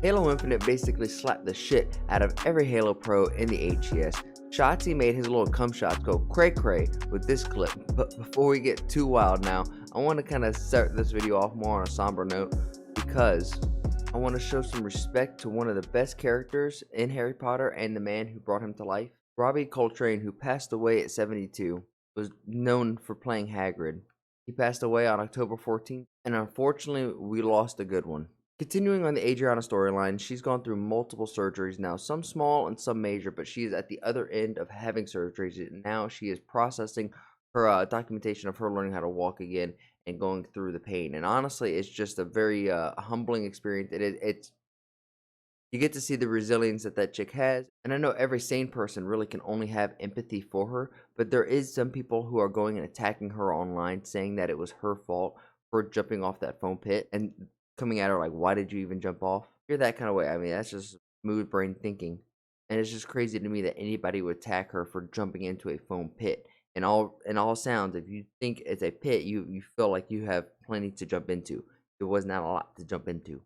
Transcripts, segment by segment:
Halo Infinite basically slapped the shit out of every Halo pro in the HCS. Shotzi made his little cum shots go cray-cray with this clip, but before we get too wild now, I want to kind of start this video off more on a somber note because I want to show some respect to one of the best characters in Harry Potter and the man who brought him to life. Robbie Coltrane, who passed away at 72, was known for playing Hagrid. He passed away on October 14th, and unfortunately, we lost a good one. Continuing on the Adriana storyline, she's gone through multiple surgeries now, some small and some major, but she is at the other end of having surgeries. Now she is processing her documentation of her learning how to walk again and going through the pain. And honestly, it's just a very humbling experience. It's you get to see the resilience that chick has. And I know every sane person really can only have empathy for her, but there is some people who are going and attacking her online, saying that it was her fault for jumping off that foam pit and coming at her like, why did you even jump off? You're that kind of way. I mean, that's just mood brain thinking. And it's just crazy to me that anybody would attack her for jumping into a foam pit. And all sounds, if you think it's a pit, you feel like you have plenty to jump into. There was not a lot to jump into.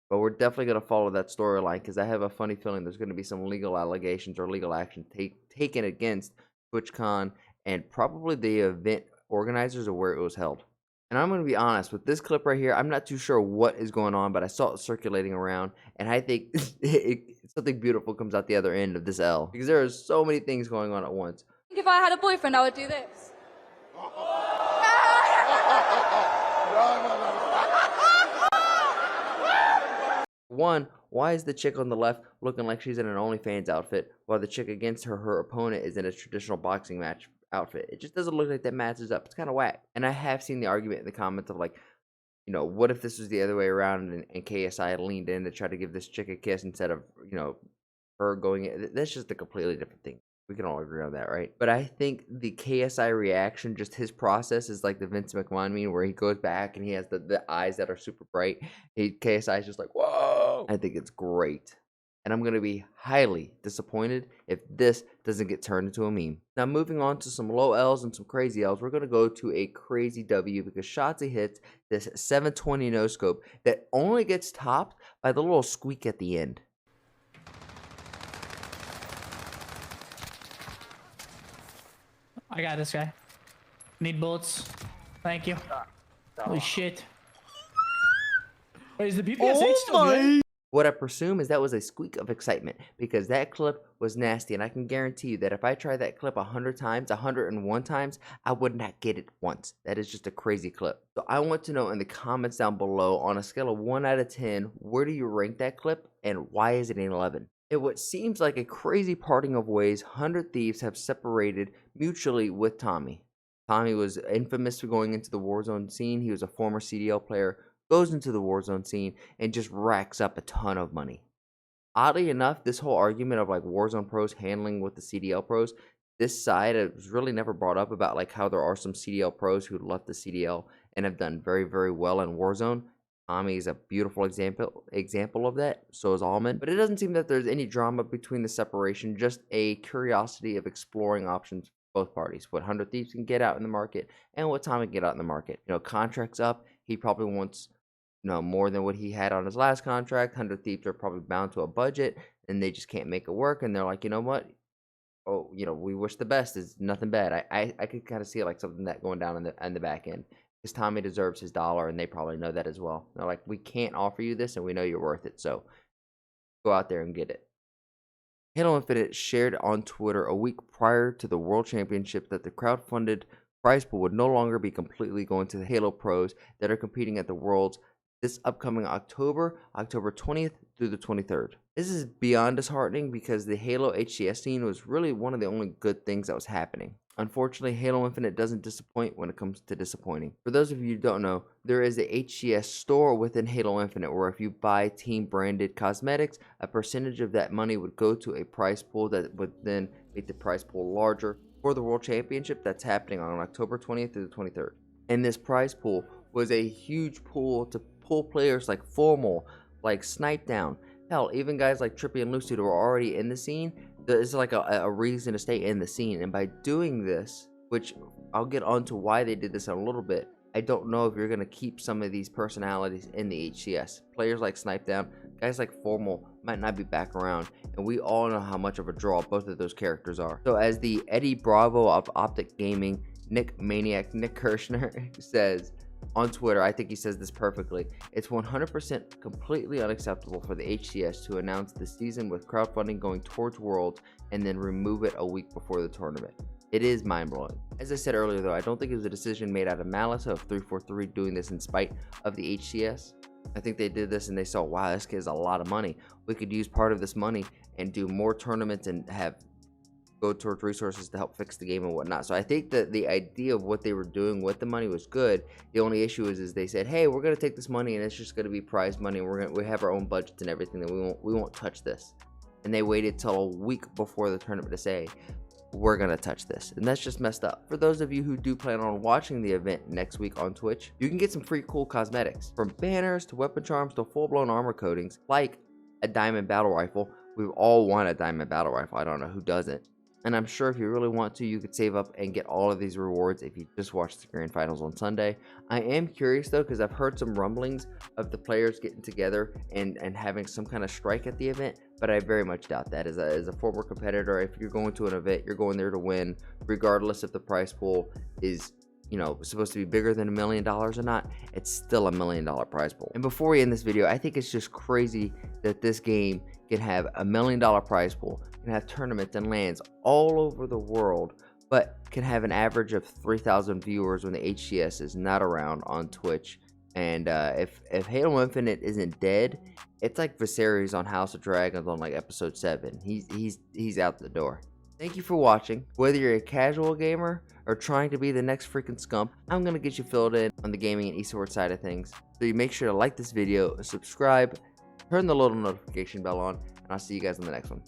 But we're definitely going to follow that storyline because I have a funny feeling there's going to be some legal allegations or legal action taken against TwitchCon and probably the event organizers of where it was held. And I'm going to be honest, with this clip right here, I'm not too sure what is going on, but I saw it circulating around, and I think something beautiful comes out the other end of this L. Because there are so many things going on at once. If I had a boyfriend, I would do this. One, why is the chick on the left looking like she's in an OnlyFans outfit, while the chick against her opponent is in a traditional boxing match outfit? It just doesn't look like that matches up. It's kind of whack. And I have seen the argument in the comments of like, you know, what if this was the other way around and KSI leaned in to try to give this chick a kiss instead of, you know, her going in? That's just a completely different thing. We can all agree on that, right? But I think the KSI reaction, just his process, is like the Vince McMahon meme where he goes back and he has the eyes that are super bright. KSI is just like, whoa! I think it's great. And I'm going to be highly disappointed if this doesn't get turned into a meme. Now, moving on to some low L's and some crazy L's, we're going to go to a crazy W because Shotzi hits this 720 no-scope that only gets topped by the little squeak at the end. I got this guy. Need bullets. Thank you. Holy shit. Wait, is the BPSH still good? What I presume is that was a squeak of excitement because that clip was nasty, and I can guarantee you that if I tried that clip 100 times, 101 times, I would not get it once. That is just a crazy clip. So I want to know in the comments down below, on a scale of 1 out of 10, where do you rank that clip and why is it an 11? In what seems like a crazy parting of ways, 100 Thieves have separated mutually with Tommy. Tommy was infamous for going into the Warzone scene. He was a former CDL player, goes into the Warzone scene, and just racks up a ton of money. Oddly enough, this whole argument of like Warzone pros handling with the CDL pros, this side was really never brought up about like how there are some CDL pros who left the CDL and have done very, very well in Warzone. Tommy is a beautiful example of that. So is Almond. But it doesn't seem that there's any drama between the separation, just a curiosity of exploring options for both parties. What 100 Thieves can get out in the market and what Tommy can get out in the market. You know, contract's up. He probably wants, you know, more than what he had on his last contract. 100 Thieves are probably bound to a budget and they just can't make it work. And they're like, you know what? Oh, you know, we wish the best. It's nothing bad. I could kind of see it like something that going down in the back end. Because Tommy deserves his dollar, and they probably know that as well. They're like, we can't offer you this, and we know you're worth it, so go out there and get it. Halo Infinite shared on Twitter a week prior to the World Championship that the crowdfunded prize pool would no longer be completely going to the Halo pros that are competing at the Worlds this upcoming October 20th through the 23rd. This is beyond disheartening because the Halo HCS scene was really one of the only good things that was happening. Unfortunately, Halo Infinite doesn't disappoint when it comes to disappointing. For those of you who don't know, there is a HCS store within Halo Infinite where if you buy team-branded cosmetics, a percentage of that money would go to a prize pool that would then make the prize pool larger for the World Championship that's happening on October 20th through the 23rd. And this prize pool was a huge pool to pull players like Formal, like Snipe Down. Hell, even guys like Trippy and Lucid who are already in the scene, there's like a reason to stay in the scene. And by doing this, which I'll get onto why they did this in a little bit, I don't know if you're going to keep some of these personalities in the HCS. Players like Snipe Down, guys like Formal might not be back around, and we all know how much of a draw both of those characters are. So as the Eddie Bravo of Optic Gaming, Nick Kirshner says on Twitter, I think he says this perfectly: it's 100% completely unacceptable for the HCS to announce the season with crowdfunding going towards Worlds and then remove it a week before the tournament. It is mind-blowing. As I said earlier though, I don't think it was a decision made out of malice of 343 doing this in spite of the HCS. I think they did this and they saw, wow, this is a lot of money. We could use part of this money and do more tournaments and have go towards resources to help fix the game and whatnot. So I think that the idea of what they were doing with the money was good. The only issue is they said, hey, we're gonna take this money and it's just gonna be prize money, and we have our own budgets and everything, and we won't touch this. And they waited till a week before the tournament to say, we're gonna touch this, and that's just messed up. For those of you who do plan on watching the event next week on Twitch, you can get some free cool cosmetics, from banners to weapon charms to full-blown armor coatings, like a diamond battle rifle. We've all want a diamond battle rifle. I don't know who doesn't. And I'm sure if you really want to, you could save up and get all of these rewards if you just watch the grand finals on Sunday. I am curious though, because I've heard some rumblings of the players getting together and having some kind of strike at the event, but I very much doubt that. As a former competitor, if you're going to an event, you're going there to win, regardless if the prize pool is, you know, supposed to be bigger than $1 million or not. It's still $1 million prize pool. And before we end this video, I think it's just crazy that this game can have $1 million prize pool, can have tournaments and lands all over the world, but can have an average of 3,000 viewers when the HCS is not around on Twitch. And if Halo Infinite isn't dead, it's like Viserys on House of Dragons on like episode 7. He's out the door. Thank you for watching. Whether you're a casual gamer or trying to be the next freaking scump, I'm gonna get you filled in on the gaming and esports side of things. So you make sure to like this video, subscribe, turn the little notification bell on, and I'll see you guys in the next one.